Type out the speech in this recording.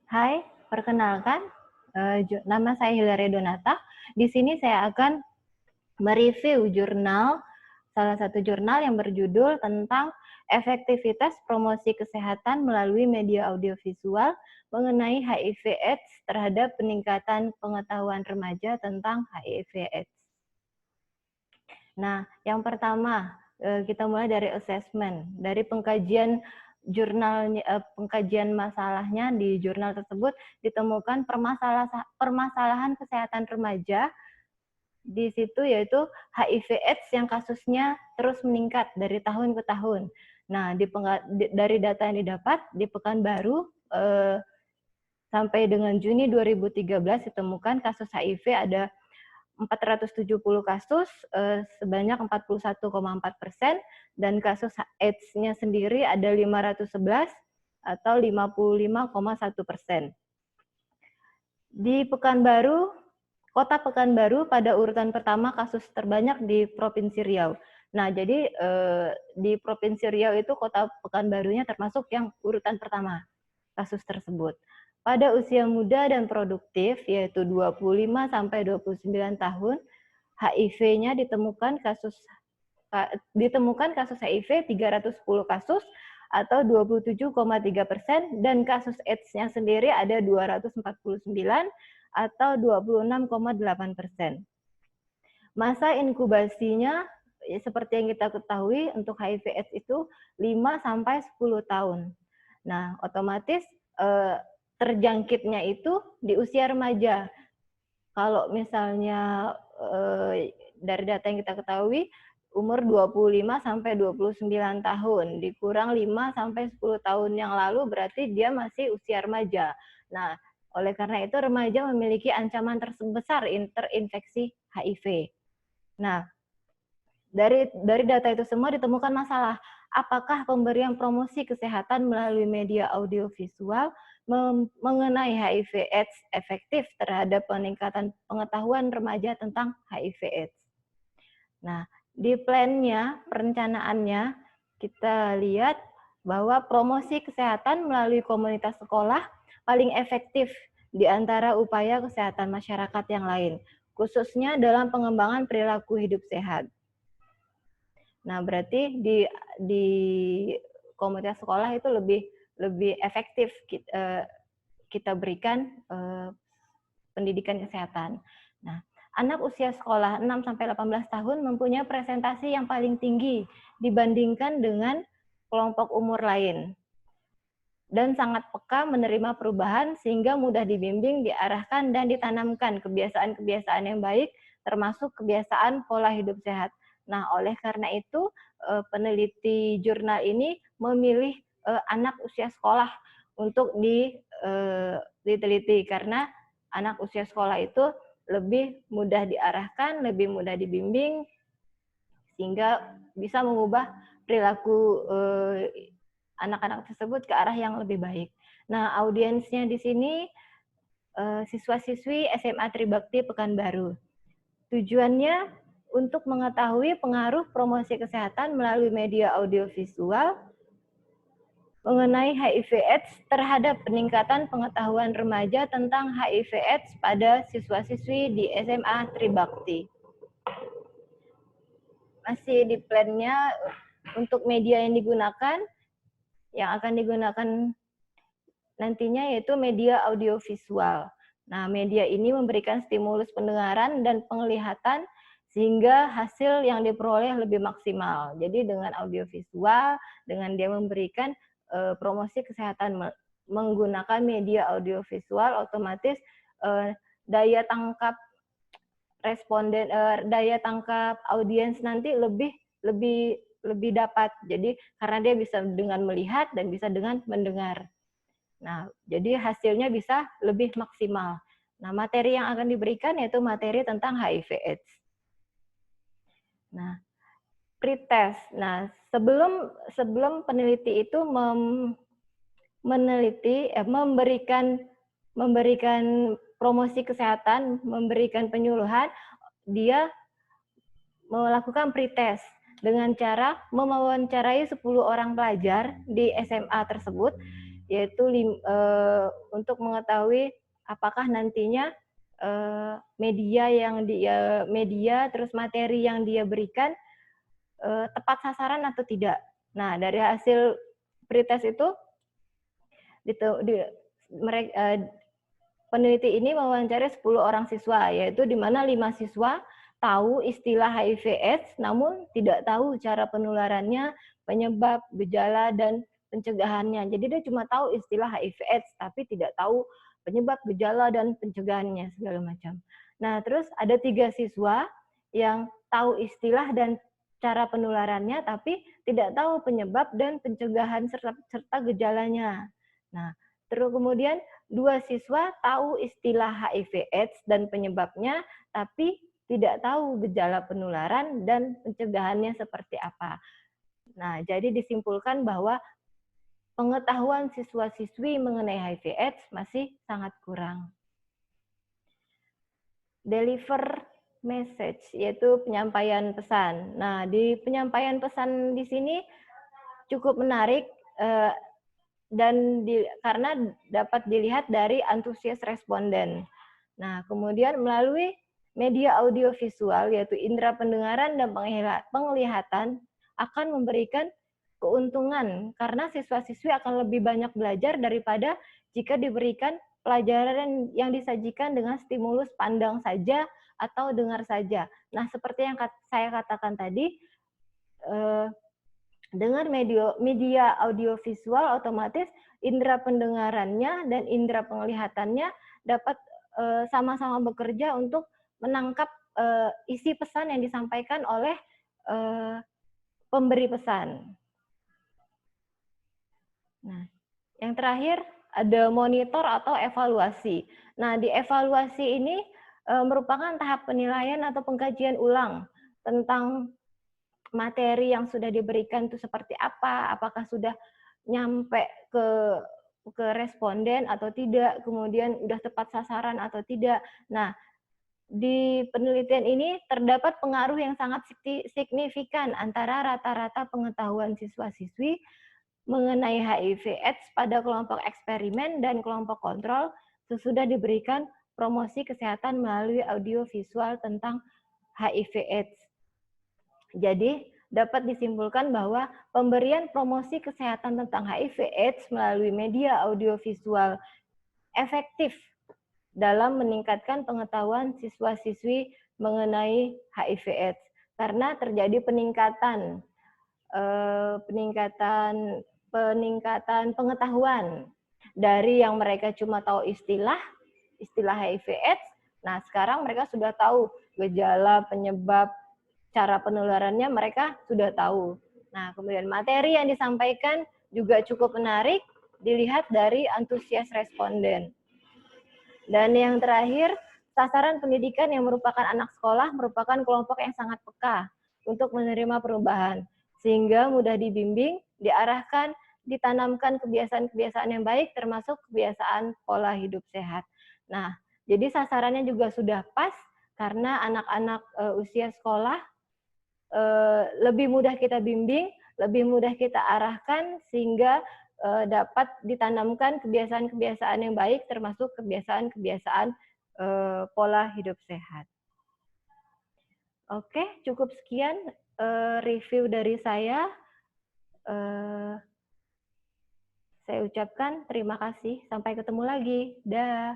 Hai, perkenalkan, nama saya Hilary Donata. Di sini saya akan mereview salah satu jurnal yang berjudul tentang efektivitas promosi kesehatan melalui media audiovisual mengenai HIV/AIDS terhadap peningkatan pengetahuan remaja tentang HIV/AIDS. Nah, yang pertama, kita mulai dari assessment, dari pengkajian pengkajian masalahnya di jurnal tersebut ditemukan permasalahan kesehatan remaja di situ yaitu HIV/AIDS yang kasusnya terus meningkat dari tahun ke tahun. Nah, dari data yang didapat di Pekanbaru sampai dengan Juni 2013 ditemukan kasus HIV ada 470 kasus, sebanyak 41,4%, dan kasus AIDS-nya sendiri ada 511 atau 55,1%. Di Pekanbaru, Kota Pekanbaru pada urutan pertama kasus terbanyak di Provinsi Riau. Nah, jadi di Provinsi Riau itu Kota Pekanbarunya termasuk yang urutan pertama kasus tersebut. Pada usia muda dan produktif, yaitu 25 sampai 29 tahun, HIV-nya ditemukan kasus HIV 310 kasus atau 27,3%, dan kasus AIDS-nya sendiri ada 249 atau 26,8%. Masa inkubasinya seperti yang kita ketahui untuk HIV/AIDS itu 5 sampai 10 tahun. Nah, otomatis terjangkitnya itu di usia remaja. Kalau misalnya dari data yang kita ketahui umur 25 sampai 29 tahun dikurang 5 sampai 10 tahun yang lalu berarti dia masih usia remaja. Nah, oleh karena itu remaja memiliki ancaman terbesar terinfeksi HIV. Nah, dari data itu semua ditemukan masalah. Apakah pemberian promosi kesehatan melalui media audiovisual mengenai HIV/AIDS efektif terhadap peningkatan pengetahuan remaja tentang HIV/AIDS? Nah, di plan-nya, perencanaannya, kita lihat bahwa promosi kesehatan melalui komunitas sekolah paling efektif di antara upaya kesehatan masyarakat yang lain, khususnya dalam pengembangan perilaku hidup sehat. Nah, berarti di komunitas sekolah itu lebih efektif kita berikan pendidikan kesehatan. Nah, anak usia sekolah 6 sampai 18 tahun mempunyai presentasi yang paling tinggi dibandingkan dengan kelompok umur lain, dan sangat peka menerima perubahan sehingga mudah dibimbing, diarahkan, dan ditanamkan kebiasaan-kebiasaan yang baik termasuk kebiasaan pola hidup sehat. Nah, oleh karena itu peneliti jurnal ini memilih anak usia sekolah untuk diteliti karena anak usia sekolah itu lebih mudah diarahkan, lebih mudah dibimbing, sehingga bisa mengubah perilaku anak-anak tersebut ke arah yang lebih baik. Nah, audiensnya di sini siswa-siswi SMA Tribakti Pekanbaru. Tujuannya untuk mengetahui pengaruh promosi kesehatan melalui media audiovisual mengenai HIV/AIDS terhadap peningkatan pengetahuan remaja tentang HIV/AIDS pada siswa-siswi di SMA Tribakti. Masih di plan-nya untuk media yang akan digunakan nantinya yaitu media audiovisual. Nah, media ini memberikan stimulus pendengaran dan penglihatan sehingga hasil yang diperoleh lebih maksimal. Jadi dengan audiovisual, dengan dia memberikan promosi kesehatan menggunakan media audiovisual, otomatis daya tangkap responden, daya tangkap audiens nanti lebih dapat. Jadi karena dia bisa dengan melihat dan bisa dengan mendengar. Nah, jadi hasilnya bisa lebih maksimal. Nah, materi yang akan diberikan yaitu materi tentang HIV/AIDS. Nah, pretest. Nah, sebelum peneliti itu memberikan promosi kesehatan, memberikan penyuluhan, dia melakukan pretest dengan cara mewawancarai 10 orang pelajar di SMA tersebut yaitu untuk mengetahui apakah nantinya media terus materi yang dia berikan tepat sasaran atau tidak. Nah, dari hasil pretest itu peneliti ini mewawancari 10 orang siswa, yaitu di mana 5 siswa tahu istilah HIV/AIDS, namun tidak tahu cara penularannya, penyebab, gejala, dan pencegahannya. Jadi dia cuma tahu istilah HIV/AIDS, tapi tidak tahu penyebab, gejala, dan pencegahannya segala macam. Nah, terus ada 3 siswa yang tahu istilah dan cara penularannya, tapi tidak tahu penyebab dan pencegahan serta gejalanya. Nah, terus kemudian 2 siswa tahu istilah HIV/AIDS dan penyebabnya, tapi tidak tahu gejala penularan dan pencegahannya seperti apa. Nah, jadi disimpulkan bahwa pengetahuan siswa-siswi mengenai HIV/AIDS masih sangat kurang. Deliver message, yaitu penyampaian pesan. Nah, di penyampaian pesan di sini cukup menarik karena dapat dilihat dari antusias responden. Nah, kemudian melalui media audiovisual yaitu indera pendengaran dan penglihatan akan memberikan keuntungan karena siswa-siswi akan lebih banyak belajar daripada jika diberikan pelajaran yang disajikan dengan stimulus pandang saja atau dengar saja. Nah, seperti yang saya katakan tadi, dengan media audiovisual otomatis indera pendengarannya dan indera penglihatannya dapat sama-sama bekerja untuk menangkap isi pesan yang disampaikan oleh pemberi pesan. Nah, yang terakhir ada monitor atau evaluasi. Nah, di evaluasi ini merupakan tahap penilaian atau pengkajian ulang tentang materi yang sudah diberikan itu seperti apa, apakah sudah nyampe ke responden atau tidak, kemudian udah tepat sasaran atau tidak. Nah, di penelitian ini terdapat pengaruh yang sangat signifikan antara rata-rata pengetahuan siswa-siswi mengenai HIV/AIDS pada kelompok eksperimen dan kelompok kontrol sesudah diberikan promosi kesehatan melalui audiovisual tentang HIV/AIDS. Jadi, dapat disimpulkan bahwa pemberian promosi kesehatan tentang HIV/AIDS melalui media audiovisual efektif dalam meningkatkan pengetahuan siswa-siswi mengenai HIV/AIDS karena terjadi peningkatan pengetahuan dari yang mereka cuma tahu istilah HIV/AIDS. Nah, sekarang mereka sudah tahu gejala, penyebab, cara penularannya mereka sudah tahu. Nah, kemudian materi yang disampaikan juga cukup menarik dilihat dari antusias responden. Dan yang terakhir, sasaran pendidikan yang merupakan anak sekolah merupakan kelompok yang sangat peka untuk menerima perubahan, sehingga mudah dibimbing, diarahkan, ditanamkan kebiasaan-kebiasaan yang baik, termasuk kebiasaan pola hidup sehat. Nah, jadi sasarannya juga sudah pas, karena anak-anak usia sekolah lebih mudah kita bimbing, lebih mudah kita arahkan, sehingga dapat ditanamkan kebiasaan-kebiasaan yang baik, termasuk kebiasaan-kebiasaan pola hidup sehat. Oke, cukup sekian review dari saya. Saya ucapkan terima kasih. Sampai ketemu lagi. Dah.